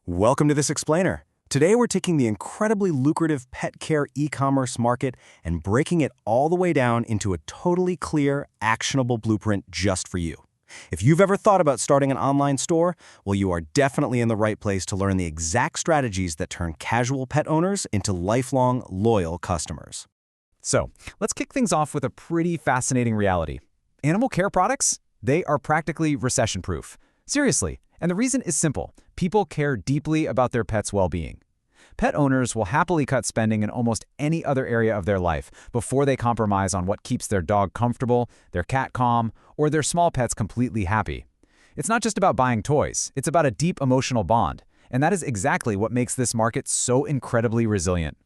Welcome to this explainer. Today we're taking the incredibly lucrative pet care e-commerce market and breaking it all the way down into a totally clear, actionable blueprint just for you. If you've ever thought about starting an online store, well, you are definitely in the right place to learn the exact strategies that turn casual pet owners into lifelong, loyal customers. So, let's kick things off with a pretty fascinating reality. Animal care products? They are practically recession-proof. Seriously, and the reason is simple. People care deeply about their pet's well-being. Pet owners will happily cut spending in almost any other area of their life before they compromise on what keeps their dog comfortable, their cat calm, or their small pets completely happy. It's not just about buying toys, it's about a deep emotional bond, and that is exactly what makes this market so incredibly resilient.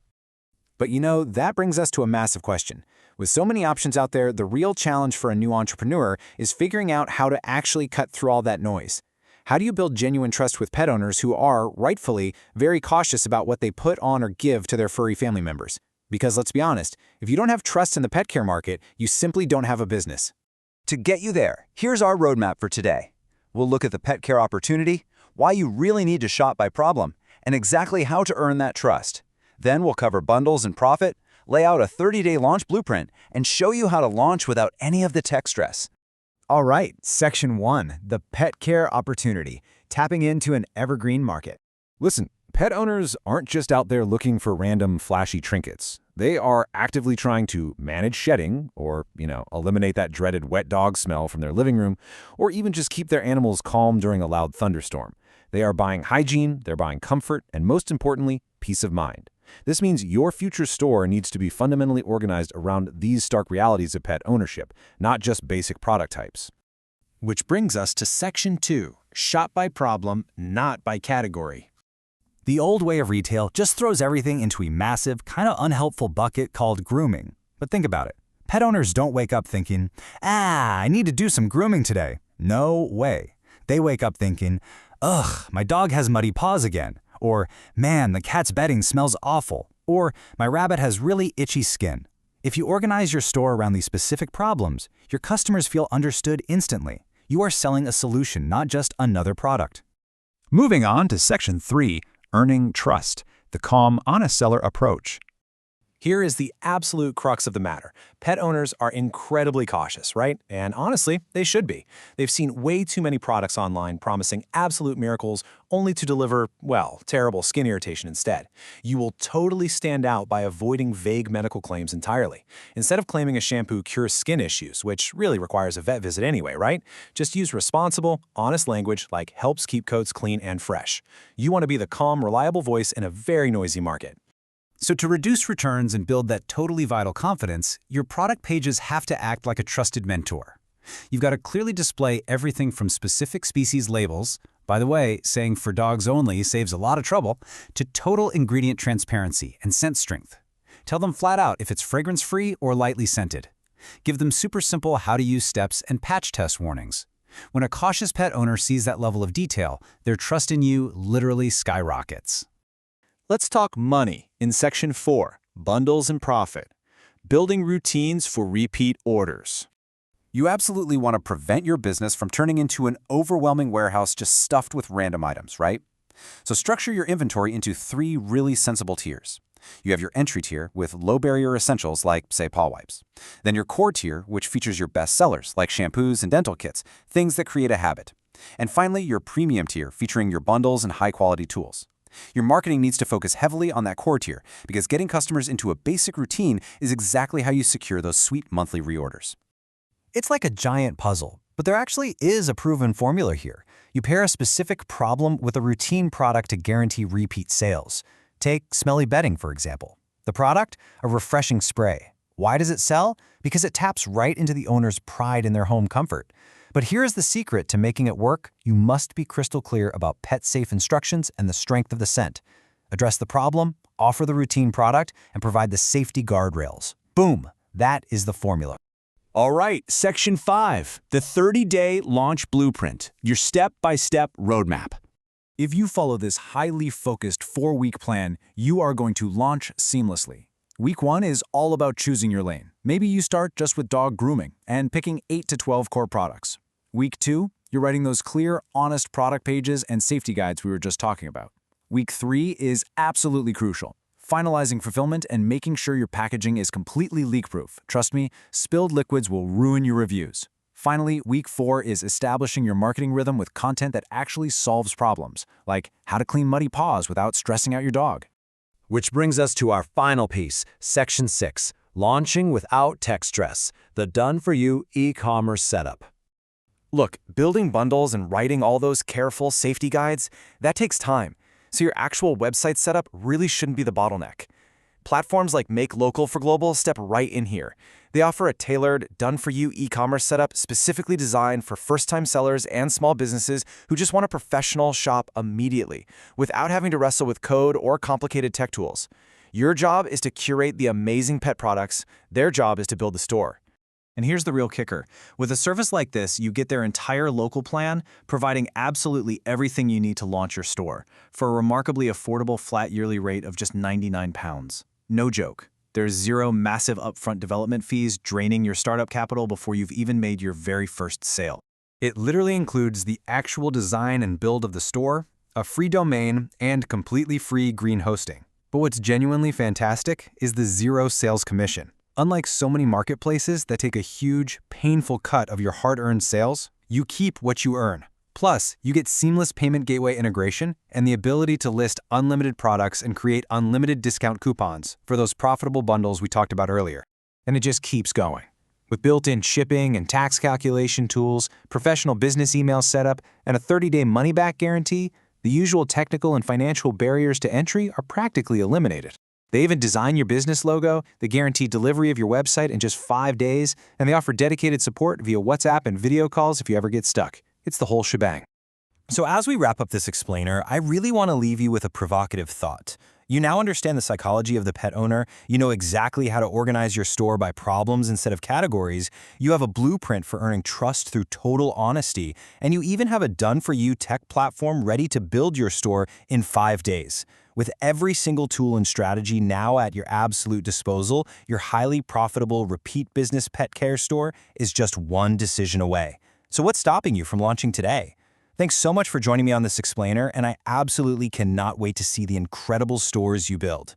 But that brings us to a massive question. With so many options out there, the real challenge for a new entrepreneur is figuring out how to actually cut through all that noise. How do you build genuine trust with pet owners who are, rightfully, very cautious about what they put on or give to their furry family members? Because let's be honest, if you don't have trust in the pet care market, you simply don't have a business. To get you there, here's our roadmap for today. We'll look at the pet care opportunity, why you really need to shop by problem, and exactly how to earn that trust. Then we'll cover bundles and profit, lay out a 30-day launch blueprint, and show you how to launch without any of the tech stress. All right, Section 1, the pet care opportunity, tapping into an evergreen market. Listen, pet owners aren't just out there looking for random flashy trinkets. They are actively trying to manage shedding or, eliminate that dreaded wet dog smell from their living room, or even just keep their animals calm during a loud thunderstorm. They are buying hygiene, they're buying comfort, and most importantly, peace of mind. This means your future store needs to be fundamentally organized around these stark realities of pet ownership, not just basic product types. Which brings us to Section 2, shop by problem, not by category. The old way of retail just throws everything into a massive, kind of unhelpful bucket called grooming. But think about it. Pet owners don't wake up thinking, I need to do some grooming today. No way. They wake up thinking, ugh, my dog has muddy paws again. Or, man, the cat's bedding smells awful. Or, my rabbit has really itchy skin. If you organize your store around these specific problems, your customers feel understood instantly. You are selling a solution, not just another product. Moving on to Section 3, earning trust, the calm, honest seller approach. Here is the absolute crux of the matter. Pet owners are incredibly cautious, right? And honestly, they should be. They've seen way too many products online promising absolute miracles only to deliver, well, terrible skin irritation instead. You will totally stand out by avoiding vague medical claims entirely. Instead of claiming a shampoo cures skin issues, which really requires a vet visit anyway, right? Just use responsible, honest language like helps keep coats clean and fresh. You want to be the calm, reliable voice in a very noisy market. So to reduce returns and build that totally vital confidence, your product pages have to act like a trusted mentor. You've got to clearly display everything from specific species labels, by the way, saying for dogs only saves a lot of trouble, to total ingredient transparency and scent strength. Tell them flat out if it's fragrance-free or lightly scented. Give them super simple how-to-use steps and patch test warnings. When a cautious pet owner sees that level of detail, their trust in you literally skyrockets. Let's talk money in Section 4, bundles and profit. Building routines for repeat orders. You absolutely want to prevent your business from turning into an overwhelming warehouse just stuffed with random items, right? So structure your inventory into 3 really sensible tiers. You have your entry tier with low-barrier essentials like, say, paw wipes. Then your core tier, which features your best sellers like shampoos and dental kits, things that create a habit. And finally, your premium tier featuring your bundles and high-quality tools. Your marketing needs to focus heavily on that core tier because getting customers into a basic routine is exactly how you secure those sweet monthly reorders. It's like a giant puzzle, but there actually is a proven formula here. You pair a specific problem with a routine product to guarantee repeat sales. Take smelly bedding, for example. The product? A refreshing spray. Why does it sell? Because it taps right into the owner's pride in their home comfort. But here's the secret to making it work. You must be crystal clear about pet-safe instructions and the strength of the scent. Address the problem, offer the routine product, and provide the safety guardrails. Boom! That is the formula. All right, Section 5, the 30-day launch blueprint, your step-by-step roadmap. If you follow this highly focused 4-week plan, you are going to launch seamlessly. Week 1 is all about choosing your lane. Maybe you start just with dog grooming and picking 8 to 12 core products. Week 2, you're writing those clear, honest product pages and safety guides we were just talking about. Week 3 is absolutely crucial. Finalizing fulfillment and making sure your packaging is completely leak-proof. Trust me, spilled liquids will ruin your reviews. Finally, week 4 is establishing your marketing rhythm with content that actually solves problems, like how to clean muddy paws without stressing out your dog. Which brings us to our final piece, Section 6, Launching Without Tech Stress, the done-for-you e-commerce setup. Look, building bundles and writing all those careful safety guides, that takes time, so your actual website setup really shouldn't be the bottleneck. Platforms like Make Local for Global step right in here. They offer a tailored, done-for-you e-commerce setup specifically designed for first-time sellers and small businesses who just want a professional shop immediately, without having to wrestle with code or complicated tech tools. Your job is to curate the amazing pet products. Their job is to build the store. And here's the real kicker. With a service like this, you get their entire local plan, providing absolutely everything you need to launch your store, for a remarkably affordable flat yearly rate of just £99. No joke. There's zero massive upfront development fees draining your startup capital before you've even made your very first sale. It literally includes the actual design and build of the store, a free domain, and completely free green hosting. But what's genuinely fantastic is the zero sales commission. Unlike so many marketplaces that take a huge, painful cut of your hard-earned sales, you keep what you earn. Plus, you get seamless payment gateway integration and the ability to list unlimited products and create unlimited discount coupons for those profitable bundles we talked about earlier. And it just keeps going. With built-in shipping and tax calculation tools, professional business email setup, and a 30-day money-back guarantee, the usual technical and financial barriers to entry are practically eliminated. They even design your business logo, they guarantee delivery of your website in just 5 days, and they offer dedicated support via WhatsApp and video calls if you ever get stuck. It's the whole shebang. So as we wrap up this explainer, I really want to leave you with a provocative thought. You now understand the psychology of the pet owner, you know exactly how to organize your store by problems instead of categories, you have a blueprint for earning trust through total honesty, and you even have a done-for-you tech platform ready to build your store in 5 days. With every single tool and strategy now at your absolute disposal, your highly profitable repeat business pet care store is just one decision away. So what's stopping you from launching today? Thanks so much for joining me on this explainer, and I absolutely cannot wait to see the incredible stores you build.